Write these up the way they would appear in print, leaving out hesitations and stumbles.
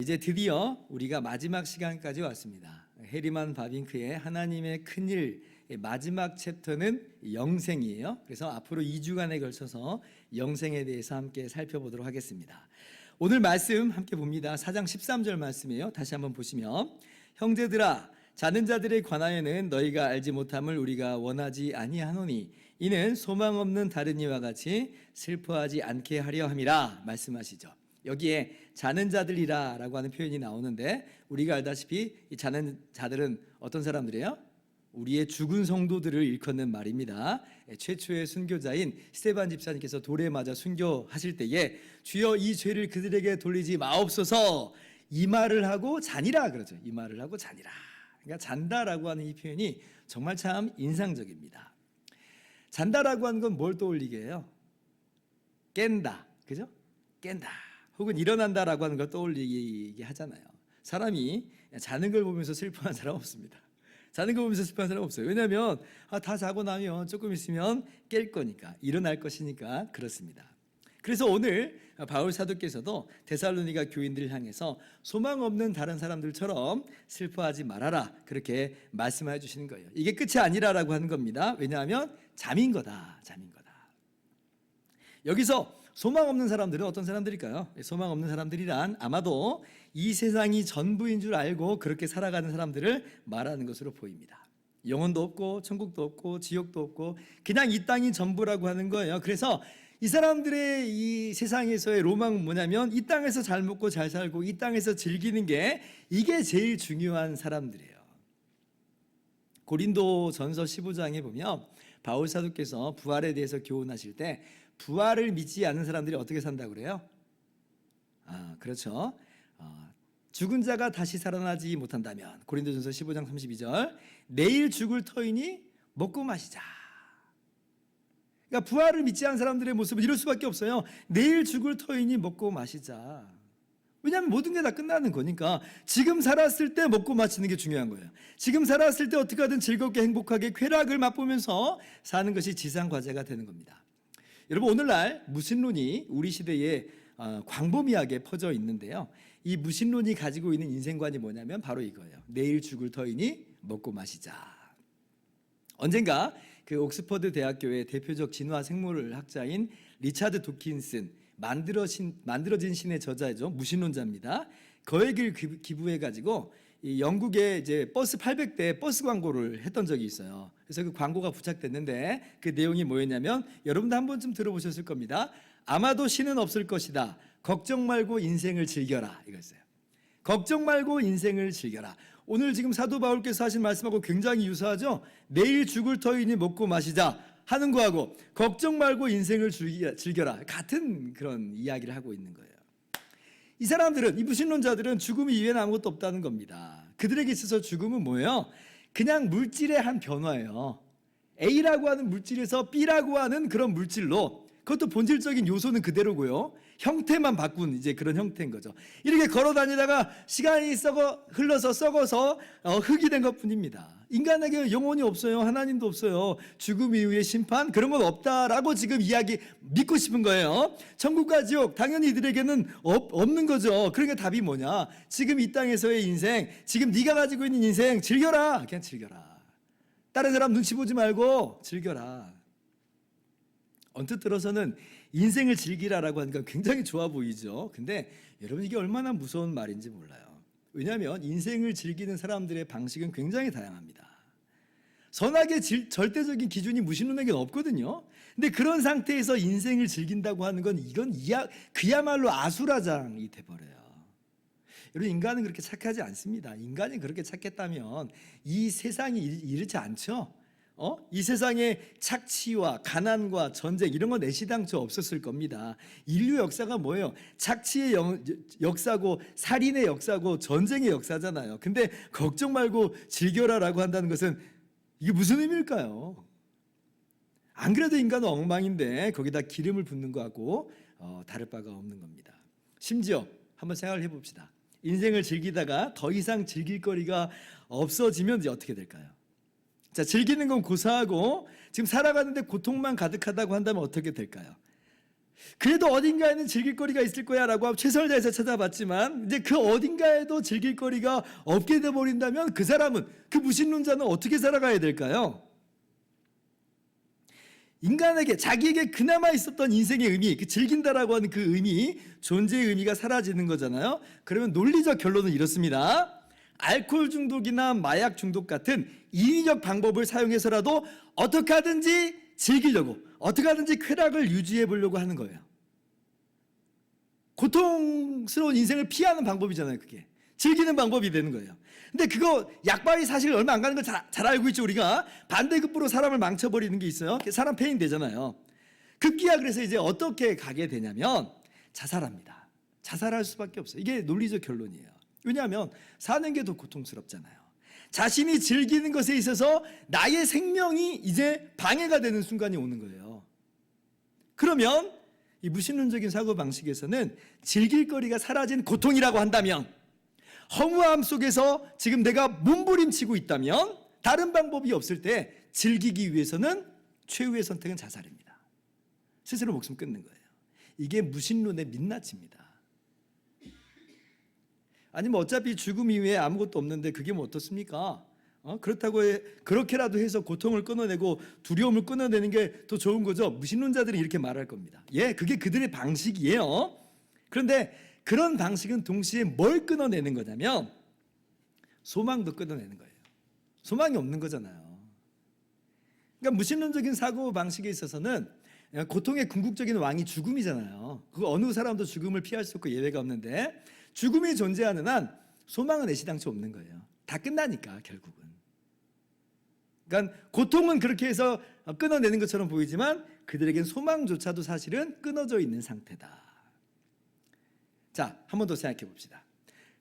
이제 드디어 우리가 마지막 시간까지 왔습니다. 헤리만 바빙크의 하나님의 큰일 마지막 챕터는 영생이에요. 그래서 앞으로 2주간에 걸쳐서 영생에 대해서 함께 살펴보도록 하겠습니다. 오늘 말씀 함께 봅니다. 4장 13절 말씀이에요. 다시 한번 보시면, 형제들아, 자는 자들에 관하여는 너희가 알지 못함을 우리가 원하지 아니하노니 이는 소망 없는 다른 이와 같이 슬퍼하지 않게 하려 함이라 말씀하시죠. 여기에 자는 자들이라 라고 하는 표현이 나오는데, 우리가 알다시피 이 자는 자들은 어떤 사람들이에요? 우리의 죽은 성도들을 일컫는 말입니다. 최초의 순교자인 스데반 집사님께서 돌에 맞아 순교하실 때에 주여 이 죄를 그들에게 돌리지 마옵소서, 이 말을 하고 자니라 그러죠. 이 말을 하고 자니라. 그러니까 잔다라고 하는 이 표현이 정말 참 인상적입니다. 잔다라고 하는 건 뭘 떠올리게 해요? 깬다, 그죠? 깬다, 혹은 일어난다라고 하는 걸 떠올리게 하잖아요. 사람이 자는 걸 보면서 슬퍼하는 사람 없습니다. 자는 걸 보면서 슬퍼하는 사람 없어요. 왜냐하면 다 자고 나면 조금 있으면 깰 거니까, 일어날 것이니까 그렇습니다. 그래서 오늘 바울 사도께서도 데살로니가 교인들을 향해서 소망 없는 다른 사람들처럼 슬퍼하지 말아라, 그렇게 말씀해 주시는 거예요. 이게 끝이 아니라라고 하는 겁니다. 왜냐하면 잠인 거다, 잠인 거다. 여기서 소망 없는 사람들은 어떤 사람들일까요? 소망 없는 사람들이란 아마도 이 세상이 전부인 줄 알고 그렇게 살아가는 사람들을 말하는 것으로 보입니다. 영혼도 없고 천국도 없고 지옥도 없고 그냥 이 땅이 전부라고 하는 거예요. 그래서 이 사람들의 이 세상에서의 로망은 뭐냐면 이 땅에서 잘 먹고 잘 살고 이 땅에서 즐기는 게, 이게 제일 중요한 사람들이에요. 고린도전서 15장에 보면 바울 사도께서 부활에 대해서 교훈하실 때 부활을 믿지 않는 사람들이 어떻게 산다고 그래요? 그렇죠. 죽은 자가 다시 살아나지 못한다면, 고린도전서 15장 32절, 내일 죽을 터이니 먹고 마시자. 그러니까 부활을 믿지 않는 사람들의 모습은 이럴 수밖에 없어요. 내일 죽을 터이니 먹고 마시자. 왜냐하면 모든 게 다 끝나는 거니까 지금 살았을 때 먹고 마시는 게 중요한 거예요. 지금 살았을 때 어떻게 하든 즐겁게 행복하게 쾌락을 맛보면서 사는 것이 지상 과제가 되는 겁니다. 여러분, 오늘날 무신론이 우리 시대에 광범위하게 퍼져 있는데요, 이 무신론이 가지고 있는 인생관이 뭐냐면 바로 이거예요. 내일 죽을 터이니 먹고 마시자. 언젠가 그 옥스퍼드 대학교의 대표적 진화 생물학자인 리차드 도킨슨, 만들어진 신의 저자죠, 무신론자입니다. 거액을 기부해가지고 이 영국에 이제 버스 800대 버스 광고를 했던 적이 있어요. 그래서 그 광고가 부착됐는데 그 내용이 뭐였냐면, 여러분도 한 번쯤 들어보셨을 겁니다. 아마도 신은 없을 것이다. 걱정 말고 인생을 즐겨라, 이거였어요. 걱정 말고 인생을 즐겨라. 오늘 지금 사도 바울께서 하신 말씀하고 굉장히 유사하죠. 내일 죽을 터이니 먹고 마시자 하는 거하고 걱정 말고 인생을 즐겨라, 같은 그런 이야기를 하고 있는 거예요. 이 사람들은, 이 무신론자들은 죽음 이외에는 아무것도 없다는 겁니다. 그들에게 있어서 죽음은 뭐예요? 그냥 물질의 한 변화예요. A라고 하는 물질에서 B라고 하는 그런 물질로, 그것도 본질적인 요소는 그대로고요, 형태만 바꾼 이제 그런 형태인 거죠. 이렇게 걸어 다니다가 시간이 흘러서 썩어서 흙이 된 것뿐입니다. 인간에게 영혼이 없어요. 하나님도 없어요. 죽음 이후의 심판, 그런 건 없다라고 지금 믿고 싶은 거예요. 천국과 지옥, 당연히 이들에게는 없는 거죠. 그러니까 답이 뭐냐? 지금 이 땅에서의 인생, 지금 네가 가지고 있는 인생 즐겨라. 그냥 즐겨라. 다른 사람 눈치 보지 말고 즐겨라. 언뜻 들어서는 인생을 즐기라라고 하는 건 굉장히 좋아 보이죠. 근데 여러분, 이게 얼마나 무서운 말인지 몰라요. 왜냐하면 인생을 즐기는 사람들의 방식은 굉장히 다양합니다. 선악의 절대적인 기준이 무신론에게는 없거든요. 근데 그런 상태에서 인생을 즐긴다고 하는 건 이건 그야말로 아수라장이 돼버려요. 여러분, 인간은 그렇게 착하지 않습니다. 인간이 그렇게 착했다면 이 세상이 이렇지 않죠. 이 세상에 착취와 가난과 전쟁, 이런 건 애시당초 없었을 겁니다. 인류 역사가 뭐예요? 착취의 역사고 살인의 역사고 전쟁의 역사잖아요. 근데 걱정 말고 즐겨라라고 한다는 것은 이게 무슨 의미일까요? 안 그래도 인간은 엉망인데 거기다 기름을 붓는 거하고 다를 바가 없는 겁니다. 심지어 한번 생각을 해봅시다. 인생을 즐기다가 더 이상 즐길 거리가 없어지면 이제 어떻게 될까요? 자, 즐기는 건 고사하고 지금 살아가는데 고통만 가득하다고 한다면 어떻게 될까요? 그래도 어딘가에는 즐길 거리가 있을 거야 라고 하고 최선을 다해서 찾아봤지만 이제 그 어딘가에도 즐길 거리가 없게 돼버린다면 그 사람은, 그 무신론자는 어떻게 살아가야 될까요? 인간에게, 자기에게 그나마 있었던 인생의 의미, 그 즐긴다라고 하는 그 의미, 존재의 의미가 사라지는 거잖아요. 그러면 논리적 결론은 이렇습니다. 알코올 중독이나 마약 중독 같은 인위적 방법을 사용해서라도 어떻게 하든지 즐기려고, 어떻게 하든지 쾌락을 유지해 보려고 하는 거예요. 고통스러운 인생을 피하는 방법이잖아요, 그게. 즐기는 방법이 되는 거예요. 근데 그거 약발이 사실 얼마 안 가는 걸 잘 알고 있죠, 우리가. 반대급부로 사람을 망쳐버리는 게 있어요. 사람 패인 되잖아요. 급기야 그래서 이제 어떻게 가게 되냐면 자살합니다. 자살할 수밖에 없어요. 이게 논리적 결론이에요. 왜냐하면 사는 게 더 고통스럽잖아요. 자신이 즐기는 것에 있어서 나의 생명이 이제 방해가 되는 순간이 오는 거예요. 그러면 이 무신론적인 사고방식에서는 즐길 거리가 사라진 고통이라고 한다면, 허무함 속에서 지금 내가 몸부림치고 있다면, 다른 방법이 없을 때 즐기기 위해서는 최후의 선택은 자살입니다. 스스로 목숨 끊는 거예요. 이게 무신론의 민낯입니다. 아니 뭐 어차피 죽음 이후에 아무것도 없는데 그게 뭐 어떻습니까? 그렇다고 그렇게라도 해서 고통을 끊어내고 두려움을 끊어내는 게 더 좋은 거죠. 무신론자들이 이렇게 말할 겁니다. 예, 그게 그들의 방식이에요. 그런데 그런 방식은 동시에 뭘 끊어내는 거냐면 소망도 끊어내는 거예요. 소망이 없는 거잖아요. 그러니까 무신론적인 사고 방식에 있어서는 고통의 궁극적인 왕이 죽음이잖아요. 그 어느 사람도 죽음을 피할 수 없고 예외가 없는데, 죽음이 존재하는 한 소망은 애시당초 없는 거예요. 다 끝나니까 결국은. 그러니까 고통은 그렇게 해서 끊어내는 것처럼 보이지만 그들에겐 소망조차도 사실은 끊어져 있는 상태다. 자, 한 번 더 생각해 봅시다.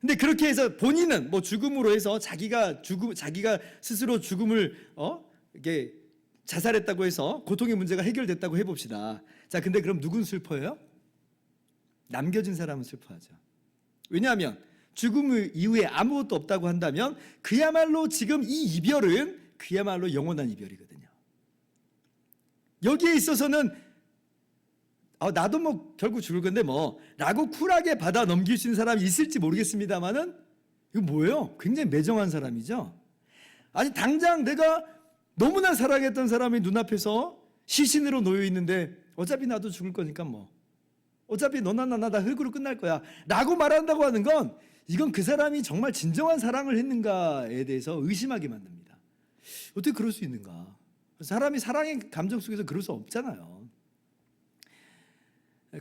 근데 그렇게 해서 본인은 뭐 죽음으로 해서 자기가 스스로 죽음을 이렇게 자살했다고 해서 고통의 문제가 해결됐다고 해봅시다. 자, 근데 그럼 누군 슬퍼해요? 남겨진 사람은 슬퍼하죠. 왜냐하면 죽음 이후에 아무것도 없다고 한다면 그야말로 지금 이 이별은 그야말로 영원한 이별이거든요. 여기에 있어서는 나도 뭐 결국 죽을 건데 뭐 라고 쿨하게 받아 넘길 수 있는 사람이 있을지 모르겠습니다만은 이거 뭐예요? 굉장히 매정한 사람이죠. 아니 당장 내가 너무나 사랑했던 사람이 눈앞에서 시신으로 놓여 있는데 어차피 나도 죽을 거니까 뭐 어차피 너나 나나 다 흙으로 끝날 거야 라고 말한다고 하는 건, 이건 그 사람이 정말 진정한 사랑을 했는가에 대해서 의심하게 만듭니다. 어떻게 그럴 수 있는가? 사람이 사랑의 감정 속에서 그럴 수 없잖아요.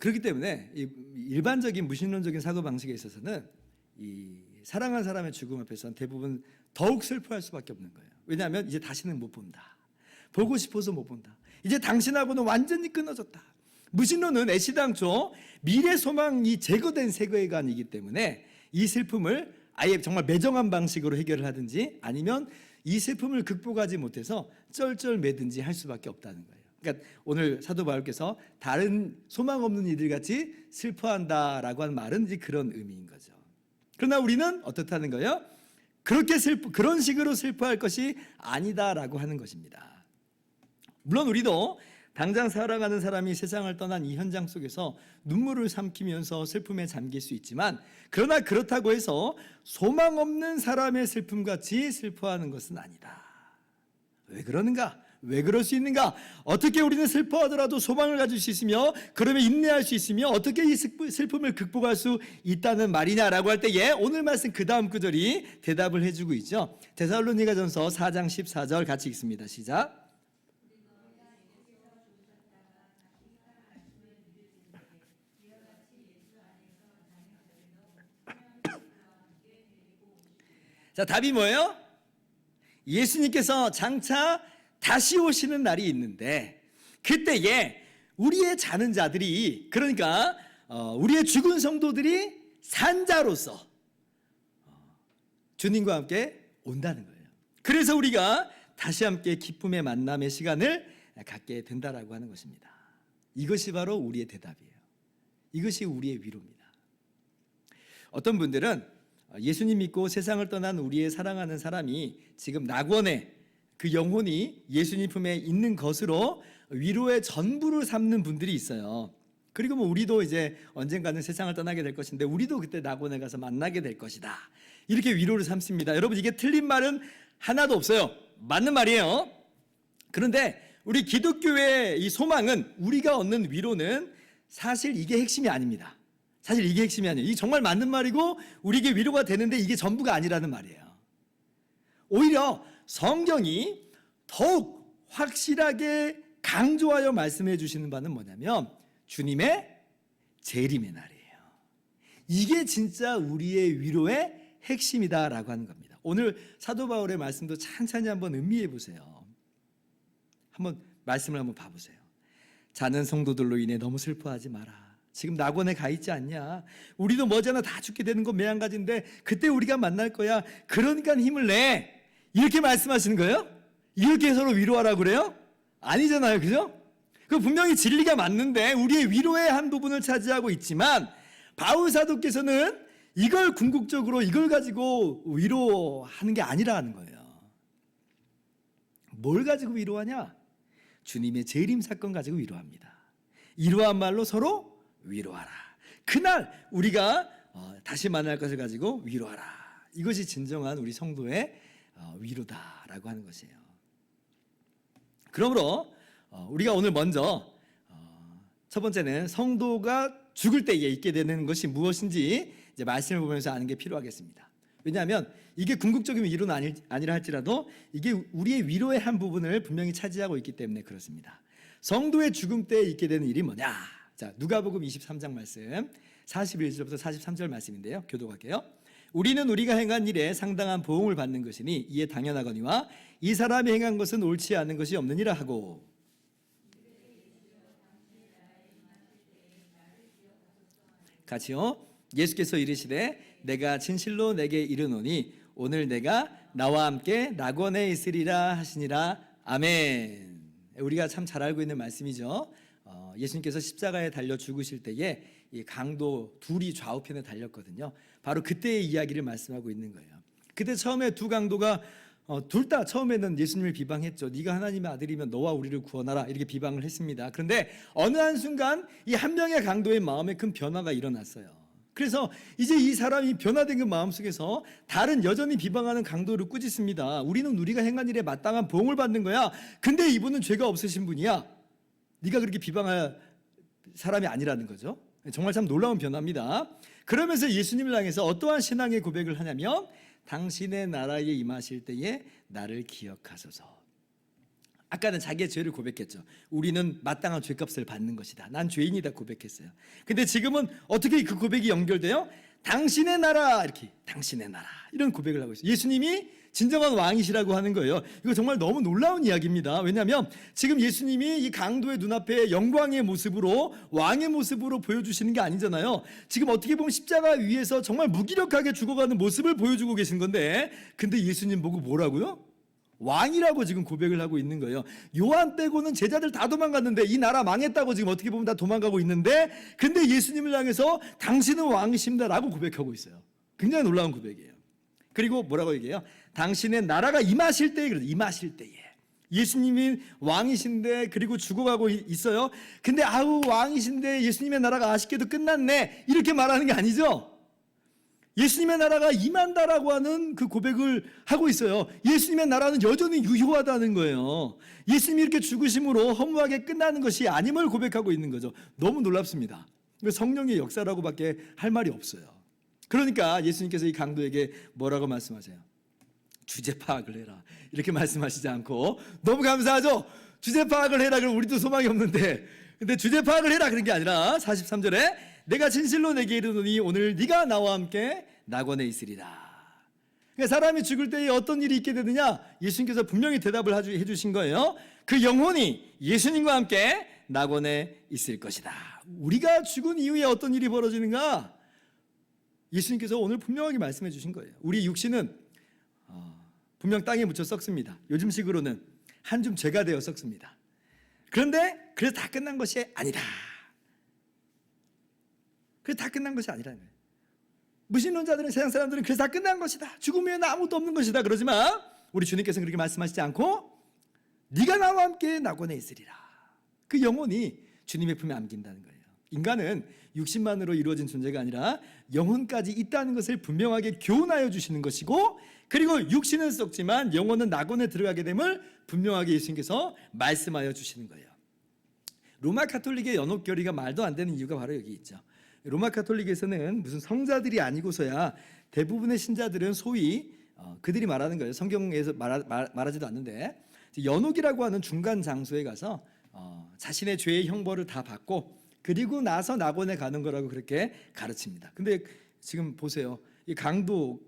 그렇기 때문에 이 일반적인 무신론적인 사고방식에 있어서는 이 사랑한 사람의 죽음 앞에서는 대부분 더욱 슬퍼할 수밖에 없는 거예요. 왜냐하면 이제 다시는 못 본다. 보고 싶어서 못 본다. 이제 당신하고는 완전히 끊어졌다. 무신론은 애시당초 미래 소망이 제거된 세계관이기 때문에 이 슬픔을 아예 정말 매정한 방식으로 해결을 하든지 아니면 이 슬픔을 극복하지 못해서 쩔쩔매든지 할 수밖에 없다는 거예요. 그러니까 오늘 사도 바울께서 다른 소망 없는 이들 같이 슬퍼한다라고 하는 말은 이제 그런 의미인 거죠. 그러나 우리는 어떻다는 거예요? 그런 식으로 슬퍼할 것이 아니다라고 하는 것입니다. 물론 우리도 당장 사랑하는 사람이 세상을 떠난 이 현장 속에서 눈물을 삼키면서 슬픔에 잠길 수 있지만, 그러나 그렇다고 해서 소망 없는 사람의 슬픔같이 슬퍼하는 것은 아니다. 왜 그러는가? 왜 그럴 수 있는가? 어떻게 우리는 슬퍼하더라도 소망을 가질 수 있으며 그러면 인내할 수 있으며 어떻게 이 슬픔을 극복할 수 있다는 말이냐라고 할 때에 오늘 말씀 그 다음 구절이 대답을 해주고 있죠. 데살로니가전서 4장 14절 같이 읽습니다. 시작. 자, 답이 뭐예요? 예수님께서 장차 다시 오시는 날이 있는데 그때에 우리의 자는 자들이, 그러니까 우리의 죽은 성도들이 산자로서 주님과 함께 온다는 거예요. 그래서 우리가 다시 함께 기쁨의 만남의 시간을 갖게 된다라고 하는 것입니다. 이것이 바로 우리의 대답이에요. 이것이 우리의 위로입니다. 어떤 분들은 예수님 믿고 세상을 떠난 우리의 사랑하는 사람이 지금 낙원에 그 영혼이 예수님 품에 있는 것으로 위로의 전부를 삼는 분들이 있어요. 그리고 뭐 우리도 이제 언젠가는 세상을 떠나게 될 것인데 우리도 그때 낙원에 가서 만나게 될 것이다. 이렇게 위로를 삼습니다. 여러분, 이게 틀린 말은 하나도 없어요. 맞는 말이에요. 그런데 우리 기독교의 이 소망은, 우리가 얻는 위로는 사실 이게 핵심이 아닙니다. 사실 이게 핵심이 아니에요. 이게 정말 맞는 말이고 우리에게 위로가 되는데 이게 전부가 아니라는 말이에요. 오히려 성경이 더욱 확실하게 강조하여 말씀해 주시는 바는 뭐냐면 주님의 재림의 날이에요. 이게 진짜 우리의 위로의 핵심이다라고 하는 겁니다. 오늘 사도 바울의 말씀도 찬찬히 한번 음미해 보세요. 한번 말씀을 한번 봐보세요. 자는 성도들로 인해 너무 슬퍼하지 마라. 지금 낙원에 가 있지 않냐? 우리도 머지않아 다 죽게 되는 건 매한가지인데 그때 우리가 만날 거야. 그러니까 힘을 내. 이렇게 말씀하시는 거예요? 이렇게 서로 위로하라고 그래요? 아니잖아요, 그죠? 그 분명히 진리가 맞는데 우리의 위로의 한 부분을 차지하고 있지만 바울 사도께서는 이걸 궁극적으로 이걸 가지고 위로하는 게 아니라는 거예요. 뭘 가지고 위로하냐? 주님의 재림 사건 가지고 위로합니다. 이러한 말로 서로 위로하라. 그날 우리가 다시 만날 것을 가지고 위로하라. 이것이 진정한 우리 성도의 위로다라고 하는 것이에요. 그러므로 우리가 오늘 먼저 첫 번째는 성도가 죽을 때에 있게 되는 것이 무엇인지 이제 말씀을 보면서 아는 게 필요하겠습니다. 왜냐하면 이게 궁극적인 위로는 아니라 할지라도 이게 우리의 위로의 한 부분을 분명히 차지하고 있기 때문에 그렇습니다. 성도의 죽음 때에 있게 되는 일이 뭐냐? 자, 누가복음 23장 말씀 41절부터 43절 말씀인데요. 교독할게요. 우리는 우리가 행한 일에 상당한 보응을 받는 것이니 이에 당연하거니와 이 사람이 행한 것은 옳지 않은 것이 없느니라 하고, 같이요. 예수께서 이르시되 내가 진실로 내게 이르노니 오늘 내가 나와 함께 낙원에 있으리라 하시니라. 아멘. 우리가 참 잘 알고 있는 말씀이죠. 예수님께서 십자가에 달려 죽으실 때에 이 강도 둘이 좌우편에 달렸거든요. 바로 그때의 이야기를 말씀하고 있는 거예요. 그때 처음에 두 강도가 둘 다 처음에는 예수님을 비방했죠. 네가 하나님의 아들이면 너와 우리를 구원하라, 이렇게 비방을 했습니다. 그런데 어느 한순간 이 한 명의 강도의 마음에 큰 변화가 일어났어요. 그래서 이제 이 사람이 변화된 그 마음속에서 다른 여전히 비방하는 강도를 꾸짖습니다. 우리는 우리가 행한 일에 마땅한 보응을 받는 거야. 근데 이분은 죄가 없으신 분이야. 네가 그렇게 비방할 사람이 아니라는 거죠. 정말 참 놀라운 변화입니다. 그러면서 예수님을 향해서 어떠한 신앙의 고백을 하냐면 당신의 나라에 임하실 때에 나를 기억하소서. 아까는 자기의 죄를 고백했죠. 우리는 마땅한 죄값을 받는 것이다. 난 죄인이다 고백했어요. 근데 지금은 어떻게 그 고백이 연결돼요? 당신의 나라, 이렇게 당신의 나라, 이런 고백을 하고 있어요. 예수님이 진정한 왕이시라고 하는 거예요. 이거 정말 너무 놀라운 이야기입니다. 왜냐하면 지금 예수님이 이 강도의 눈앞에 영광의 모습으로, 왕의 모습으로 보여주시는 게 아니잖아요. 지금 어떻게 보면 십자가 위에서 정말 무기력하게 죽어가는 모습을 보여주고 계신 건데, 근데 예수님 보고 뭐라고요? 왕이라고 지금 고백을 하고 있는 거예요. 요한 빼고는 제자들 다 도망갔는데 이 나라 망했다고 지금 어떻게 보면 다 도망가고 있는데, 근데 예수님을 향해서 당신은 왕이십니다라고 고백하고 있어요. 굉장히 놀라운 고백이에요. 그리고 뭐라고 얘기해요? 당신의 나라가 임하실 때에, 그래서 임하실 때에 예수님이 왕이신데 그리고 죽어가고 있어요. 근데 아우 왕이신데 예수님의 나라가 아쉽게도 끝났네, 이렇게 말하는 게 아니죠. 예수님의 나라가 임한다라고 하는 그 고백을 하고 있어요. 예수님의 나라는 여전히 유효하다는 거예요. 예수님이 이렇게 죽으심으로 허무하게 끝나는 것이 아님을 고백하고 있는 거죠. 너무 놀랍습니다. 성령의 역사라고밖에 할 말이 없어요. 그러니까 예수님께서 이 강도에게 뭐라고 말씀하세요? 주제 파악을 해라, 이렇게 말씀하시지 않고, 너무 감사하죠? 주제 파악을 해라. 그럼 우리도 소망이 없는데, 근데 주제 파악을 해라 그런 게 아니라 43절에 내가 진실로 내게 이르노니 오늘 네가 나와 함께 낙원에 있으리라. 그러니까 사람이 죽을 때에 어떤 일이 있게 되느냐? 예수님께서 분명히 대답을 해주신 거예요. 그 영혼이 예수님과 함께 낙원에 있을 것이다. 우리가 죽은 이후에 어떤 일이 벌어지는가? 예수님께서 오늘 분명하게 말씀해 주신 거예요. 우리 육신은 분명 땅에 묻혀 썩습니다. 요즘식으로는 한 줌 죄가 되어 썩습니다. 그런데 그래서 다 끝난 것이 아니다. 그래서 다 끝난 것이 아니라는 거예요. 무신론자들은, 세상 사람들은 그래서 다 끝난 것이다, 죽음 외에는 아무것도 없는 것이다 그러지만 우리 주님께서는 그렇게 말씀하시지 않고 네가 나와 함께 낙원에 있으리라. 그 영혼이 주님의 품에 안긴다는 거예요. 인간은 육신만으로 이루어진 존재가 아니라 영혼까지 있다는 것을 분명하게 교훈하여 주시는 것이고, 그리고 육신은 썩지만 영혼은 낙원에 들어가게 됨을 분명하게 예수님께서 말씀하여 주시는 거예요. 로마 가톨릭의 연옥교리가 말도 안 되는 이유가 바로 여기 있죠. 로마 가톨릭에서는 무슨 성자들이 아니고서야 대부분의 신자들은 소위 그들이 말하는 거예요. 성경에서 말하지도 않는데 연옥이라고 하는 중간 장소에 가서 자신의 죄의 형벌을 다 받고 그리고 나서 낙원에 가는 거라고 그렇게 가르칩니다. 근데 지금 보세요. 이 강도는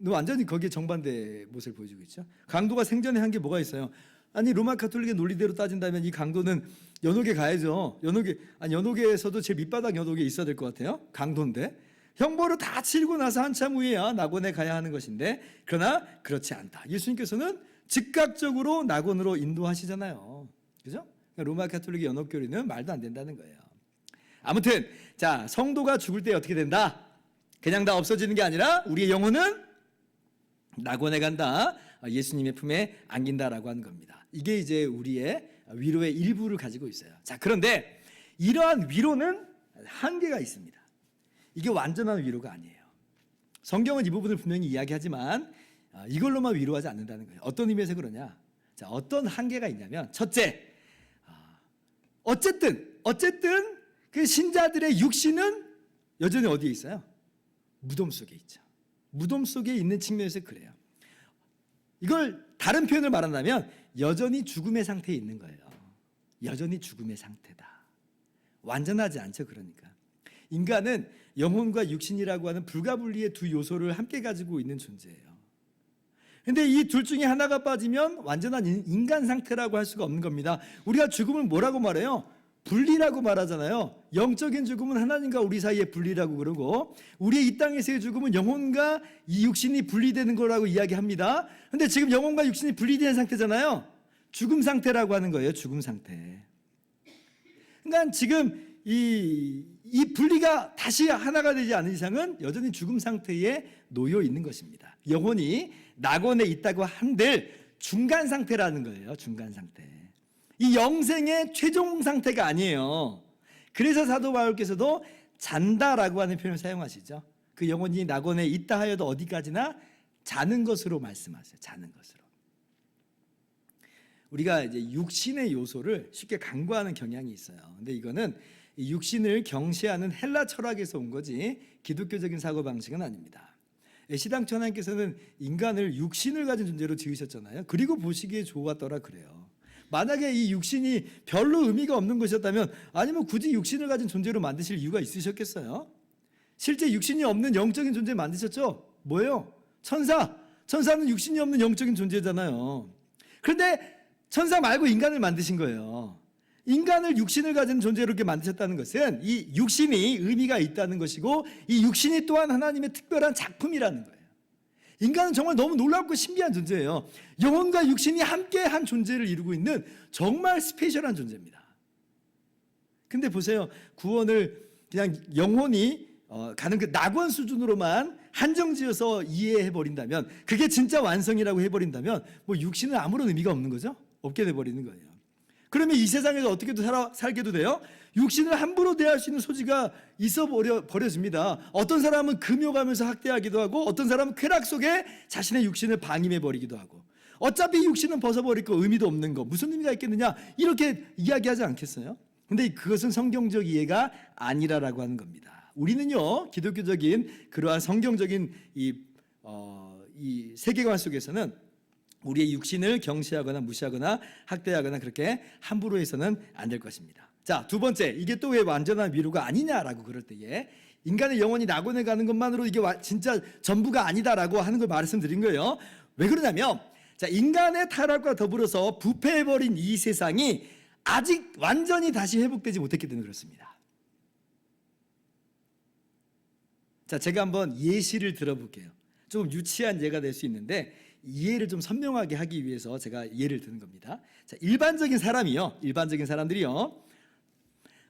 완전히 거기에 정반대 모습을 보여주고 있죠. 강도가 생전에 한 게 뭐가 있어요? 아니 로마 가톨릭의 논리대로 따진다면 이 강도는 연옥에 가야죠. 연옥에서도 제 밑바닥 연옥에 있어야 될 것 같아요. 강도인데 형벌을 다 치르고 나서 한참 후에야 낙원에 가야 하는 것인데, 그러나 그렇지 않다. 예수님께서는 즉각적으로 낙원으로 인도하시잖아요. 그죠? 로마 가톨릭의 연옥교리는 말도 안 된다는 거예요. 아무튼 자, 성도가 죽을 때 어떻게 된다? 그냥 다 없어지는 게 아니라 우리의 영혼은 낙원에 간다. 예수님의 품에 안긴다라고 하는 겁니다. 이게 이제 우리의 위로의 일부를 가지고 있어요. 자, 그런데 이러한 위로는 한계가 있습니다. 이게 완전한 위로가 아니에요. 성경은 이 부분을 분명히 이야기하지만 이걸로만 위로하지 않는다는 거예요. 어떤 의미에서 그러냐? 자, 어떤 한계가 있냐면, 첫째, 어쨌든 그 신자들의 육신은 여전히 어디에 있어요? 무덤 속에 있죠. 무덤 속에 있는 측면에서 그래요. 이걸 다른 표현을 말한다면 여전히 죽음의 상태에 있는 거예요. 여전히 죽음의 상태다. 완전하지 않죠. 그러니까 인간은 영혼과 육신이라고 하는 불가분리의 두 요소를 함께 가지고 있는 존재예요. 근데 이 둘 중에 하나가 빠지면 완전한 인간 상태라고 할 수가 없는 겁니다. 우리가 죽음을 뭐라고 말해요? 분리라고 말하잖아요. 영적인 죽음은 하나님과 우리 사이의 분리라고 그러고, 우리의 이 땅에서의 죽음은 영혼과 이 육신이 분리되는 거라고 이야기합니다. 근데 지금 영혼과 육신이 분리된 상태잖아요. 죽음 상태라고 하는 거예요. 죽음 상태. 그러니까 지금 이 분리가 다시 하나가 되지 않은 이상은 여전히 죽음 상태에 놓여 있는 것입니다. 영혼이 낙원에 있다고 한들 중간 상태라는 거예요. 중간 상태. 이 영생의 최종 상태가 아니에요. 그래서 사도 바울께서도 잔다라고 하는 표현을 사용하시죠. 그 영혼이 낙원에 있다 하여도 어디까지나 자는 것으로 말씀하세요. 자는 것으로. 우리가 이제 육신의 요소를 쉽게 간과하는 경향이 있어요. 근데 이거는 육신을 경시하는 헬라 철학에서 온 거지 기독교적인 사고 방식은 아닙니다. 시당초 하나님께서는 인간을 육신을 가진 존재로 지으셨잖아요. 그리고 보시기에 좋았더라 그래요. 만약에 이 육신이 별로 의미가 없는 것이었다면, 아니면 굳이 육신을 가진 존재로 만드실 이유가 있으셨겠어요? 실제 육신이 없는 영적인 존재 만드셨죠? 뭐예요? 천사는 육신이 없는 영적인 존재잖아요. 그런데 천사 말고 인간을 만드신 거예요. 인간을 육신을 가진 존재로 이렇게 만드셨다는 것은 이 육신이 의미가 있다는 것이고, 이 육신이 또한 하나님의 특별한 작품이라는 거예요. 인간은 정말 너무 놀랍고 신비한 존재예요. 영혼과 육신이 함께한 존재를 이루고 있는 정말 스페셜한 존재입니다. 근데 보세요. 구원을 그냥 영혼이 가는 그 낙원 수준으로만 한정지어서 이해해버린다면, 그게 진짜 완성이라고 해버린다면 뭐 육신은 아무런 의미가 없는 거죠. 없게 돼버리는 거예요. 그러면 이 세상에서 어떻게도 살게도 돼요? 육신을 함부로 대할 수 있는 소지가 있어 버려집니다. 어떤 사람은 금욕하면서 학대하기도 하고, 어떤 사람은 쾌락 속에 자신의 육신을 방임해버리기도 하고, 어차피 육신은 벗어버릴 거 의미도 없는 거 무슨 의미가 있겠느냐 이렇게 이야기하지 않겠어요? 근데 그것은 성경적 이해가 아니라라고 하는 겁니다. 우리는요, 기독교적인 그러한 성경적인 이 세계관 속에서는 우리의 육신을 경시하거나 무시하거나 학대하거나 그렇게 함부로 해서는 안 될 것입니다. 자, 두 번째, 이게 또 왜 완전한 위로가 아니냐라고 그럴 때에, 인간의 영혼이 낙원에 가는 것만으로 이게 진짜 전부가 아니다라고 하는 걸 말씀드린 거예요. 왜 그러냐면, 자, 인간의 타락과 더불어서 부패해버린 이 세상이 아직 완전히 다시 회복되지 못했기 때문에 그렇습니다. 자, 제가 한번 예시를 들어볼게요. 조금 유치한 예가 될 수 있는데 이해를 좀 선명하게 하기 위해서 제가 예를 드는 겁니다. 자, 일반적인 사람들이요,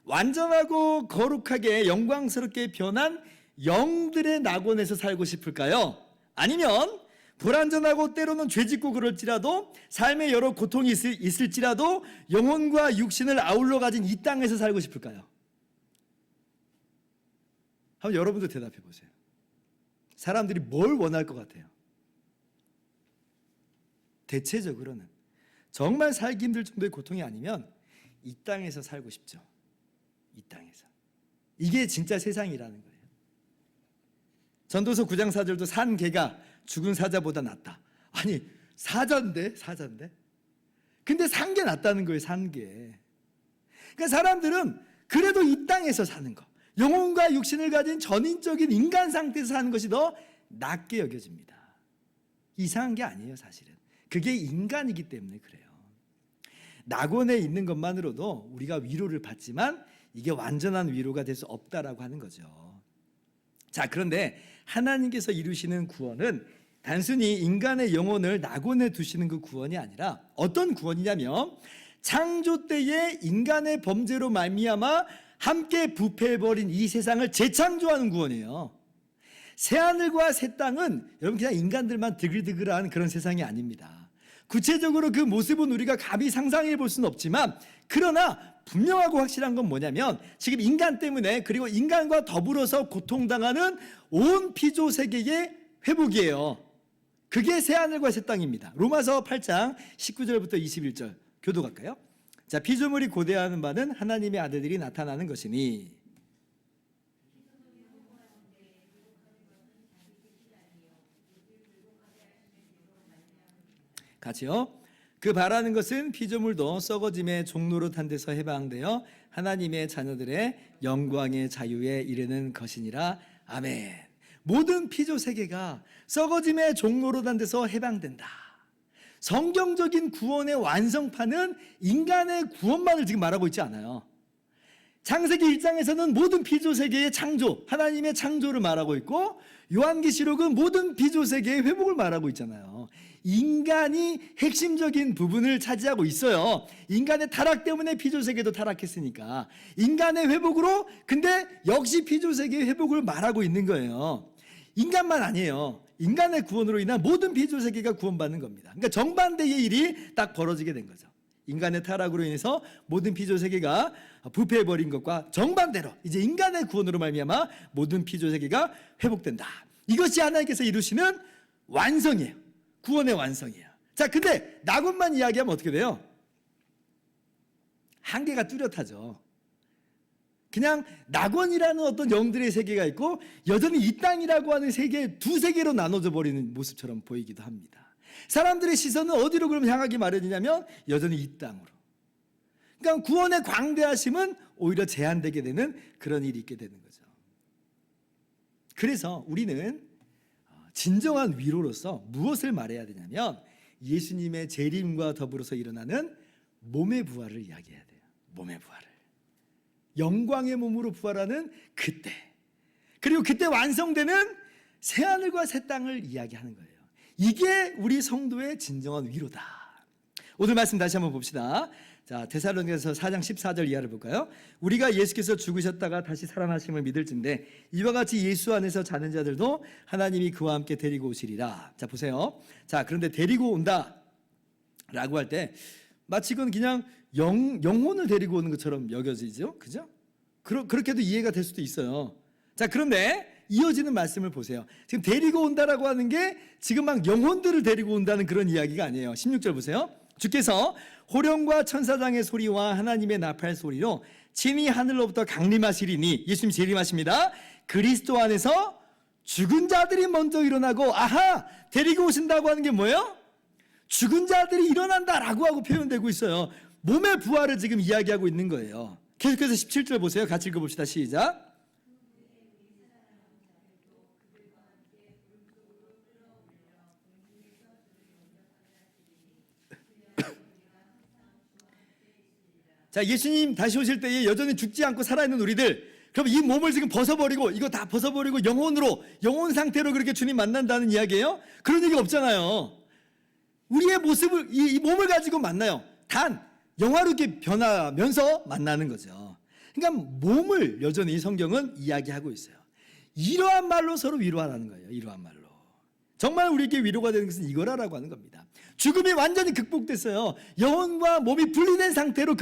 완전하고 거룩하게 영광스럽게 변한 영들의 낙원에서 살고 싶을까요? 아니면 불완전하고 때로는 죄짓고 그럴지라도 삶의 여러 고통이 있을지라도 영혼과 육신을 아울러 가진 이 땅에서 살고 싶을까요? 한번 여러분도 대답해 보세요. 사람들이 뭘 원할 것 같아요? 대체적으로는 정말 살기 힘들 정도의 고통이 아니면 이 땅에서 살고 싶죠. 이 땅에서. 이게 진짜 세상이라는 거예요. 전도서 9장 4절도 산 개가 죽은 사자보다 낫다. 아니 사자인데. 근데 산 게 낫다는 거예요. 산 게. 그러니까 사람들은 그래도 이 땅에서 사는 거, 영혼과 육신을 가진 전인적인 인간 상태에서 사는 것이 더 낫게 여겨집니다. 이상한 게 아니에요. 사실은 그게 인간이기 때문에 그래요. 낙원에 있는 것만으로도 우리가 위로를 받지만 이게 완전한 위로가 될 수 없다라고 하는 거죠. 자, 그런데 하나님께서 이루시는 구원은 단순히 인간의 영혼을 낙원에 두시는 그 구원이 아니라 어떤 구원이냐면 창조 때에 인간의 범죄로 말미암아 함께 부패해버린 이 세상을 재창조하는 구원이에요. 새하늘과 새 땅은 여러분 그냥 인간들만 드글드글한 그런 세상이 아닙니다. 구체적으로 그 모습은 우리가 감히 상상해 볼 수는 없지만 그러나 분명하고 확실한 건 뭐냐면 지금 인간 때문에 그리고 인간과 더불어서 고통당하는 온 피조 세계의 회복이에요. 그게 새하늘과 새 땅입니다. 로마서 8장 19절부터 21절 교도 갈까요? 자, 피조물이 고대하는 바는 하나님의 아들들이 나타나는 것이니 같이요. 그 바라는 것은 피조물도 썩어짐의 종로로 탄 데서 해방되어 하나님의 자녀들의 영광의 자유에 이르는 것이니라. 아멘. 모든 피조 세계가 썩어짐의 종로로 탄 데서 해방된다. 성경적인 구원의 완성판은 인간의 구원만을 지금 말하고 있지 않아요. 창세기 1장에서는 모든 피조 세계의 창조, 하나님의 창조를 말하고 있고 요한계시록은 모든 피조 세계의 회복을 말하고 있잖아요. 인간이 핵심적인 부분을 차지하고 있어요. 인간의 타락 때문에 피조 세계도 타락했으니까 인간의 회복으로, 근데 역시 피조 세계의 회복을 말하고 있는 거예요. 인간만 아니에요. 인간의 구원으로 인한 모든 피조 세계가 구원받는 겁니다. 그러니까 정반대의 일이 딱 벌어지게 된 거죠. 인간의 타락으로 인해서 모든 피조 세계가 부패해버린 것과 정반대로 이제 인간의 구원으로 말미암아 모든 피조 세계가 회복된다. 이것이 하나님께서 이루시는 완성이에요. 구원의 완성이에요. 자, 근데 낙원만 이야기하면 어떻게 돼요? 한계가 뚜렷하죠. 그냥 낙원이라는 어떤 영들의 세계가 있고 여전히 이 땅이라고 하는 세계, 두 세계로 나눠져 버리는 모습처럼 보이기도 합니다. 사람들의 시선은 어디로 그럼 향하기 마련이냐면 여전히 이 땅으로. 그러니까 구원의 광대하심은 오히려 제한되게 되는 그런 일이 있게 되는 거죠. 그래서 우리는 진정한 위로로서 무엇을 말해야 되냐면 예수님의 재림과 더불어서 일어나는 몸의 부활을 이야기해야 돼요. 몸의 부활을. 영광의 몸으로 부활하는 그때, 그리고 그때 완성되는 새하늘과 새 땅을 이야기하는 거예요. 이게 우리 성도의 진정한 위로다. 오늘 말씀 다시 한번 봅시다. 자, 데살로니가서 4장 14절 이하를 볼까요? 우리가 예수께서 죽으셨다가 다시 살아나심을 믿을진데 이와 같이 예수 안에서 자는 자들도 하나님이 그와 함께 데리고 오시리라. 자, 보세요. 자, 그런데 데리고 온다 라고 할 때 마치 그건 그냥 영혼을 데리고 오는 것처럼 여겨지죠. 그죠? 그렇게도 이해가 될 수도 있어요. 자, 그런데 이어지는 말씀을 보세요. 지금 데리고 온다라고 하는 게 지금 막 영혼들을 데리고 온다는 그런 이야기가 아니에요. 16절 보세요. 주께서 호령과 천사장의 소리와 하나님의 나팔 소리로 친히 하늘로부터 강림하시리니, 예수님 재림하십니다. 그리스도 안에서 죽은 자들이 먼저 일어나고, 아하! 데리고 오신다고 하는 게 뭐예요? 죽은 자들이 일어난다라고 하고 표현되고 있어요. 몸의 부활을 지금 이야기하고 있는 거예요. 계속해서 17절 보세요. 같이 읽어봅시다. 시작. 자, 예수님 다시 오실 때에 여전히 죽지 않고 살아있는 우리들, 그럼 이 몸을 지금 벗어버리고 이거 다 벗어버리고 영혼 상태로 그렇게 주님 만난다는 이야기예요? 그런 얘기 없잖아요. 우리의 모습을, 이 몸을 가지고 만나요. 단 영화롭게 변하면서 만나는 거죠. 그러니까 몸을 여전히 성경은 이야기하고 있어요. 이러한 말로 서로 위로하라는 거예요. 이러한 말로. 정말 우리에게 위로가 되는 것은 이거라고 하는 겁니다. 죽음이 완전히 극복됐어요. 영혼과 몸이 분리된 상태로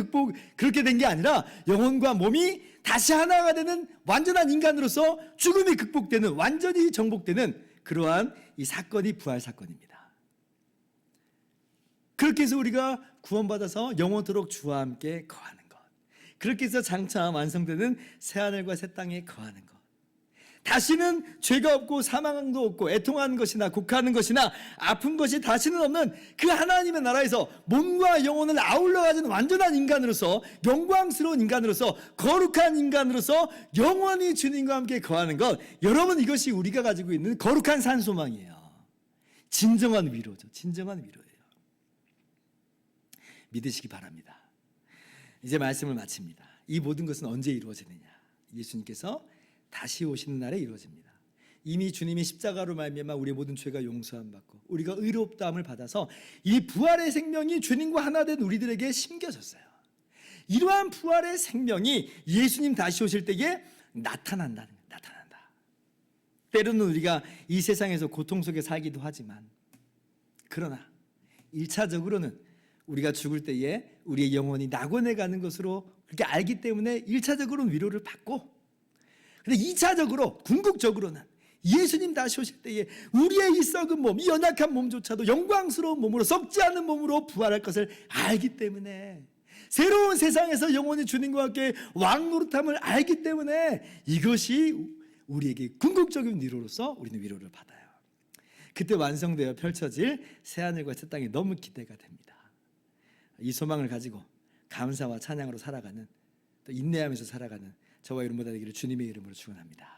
그렇게 된 게 아니라 영혼과 몸이 다시 하나가 되는 완전한 인간으로서 죽음이 극복되는, 완전히 정복되는 그러한 이 사건이 부활 사건입니다. 그렇게 해서 우리가 구원받아서 영원토록 주와 함께 거하는 것, 그렇게 해서 장차 완성되는 새하늘과 새 땅에 거하는 것, 다시는 죄가 없고 사망도 없고 애통하는 것이나 곡하는 것이나 아픈 것이 다시는 없는 그 하나님의 나라에서 몸과 영혼을 아울러 가진 완전한 인간으로서, 영광스러운 인간으로서, 거룩한 인간으로서 영원히 주님과 함께 거하는 것, 여러분, 이것이 우리가 가지고 있는 거룩한 산소망이에요. 진정한 위로죠. 진정한 위로예요. 믿으시기 바랍니다. 이제 말씀을 마칩니다. 이 모든 것은 언제 이루어지느냐? 예수님께서 다시 오시는 날에 이루어집니다. 이미 주님이 십자가로 말미암아 우리의 모든 죄가 용서함 받고 우리가 의롭다함을 받아서 이 부활의 생명이 주님과 하나 된 우리들에게 심겨졌어요. 이러한 부활의 생명이 예수님 다시 오실 때에 나타난다. 때로는 우리가 이 세상에서 고통 속에 살기도 하지만, 그러나 1차적으로는 우리가 죽을 때에 우리의 영혼이 낙원에 가는 것으로 그렇게 알기 때문에 1차적으로는 위로를 받고, 근데 2차적으로, 궁극적으로는 예수님 다시 오실 때에 우리의 이 썩은 몸, 이 연약한 몸조차도 영광스러운 몸으로, 썩지 않은 몸으로 부활할 것을 알기 때문에, 새로운 세상에서 영원히 주님과 함께 왕노릇함을 알기 때문에 이것이 우리에게 궁극적인 위로로서 우리는 위로를 받아요. 그때 완성되어 펼쳐질 새하늘과 새 땅이 너무 기대가 됩니다. 이 소망을 가지고 감사와 찬양으로 살아가는, 또 인내하면서 살아가는 저와 여러분 모두가 되기를 주님의 이름으로 축원합니다.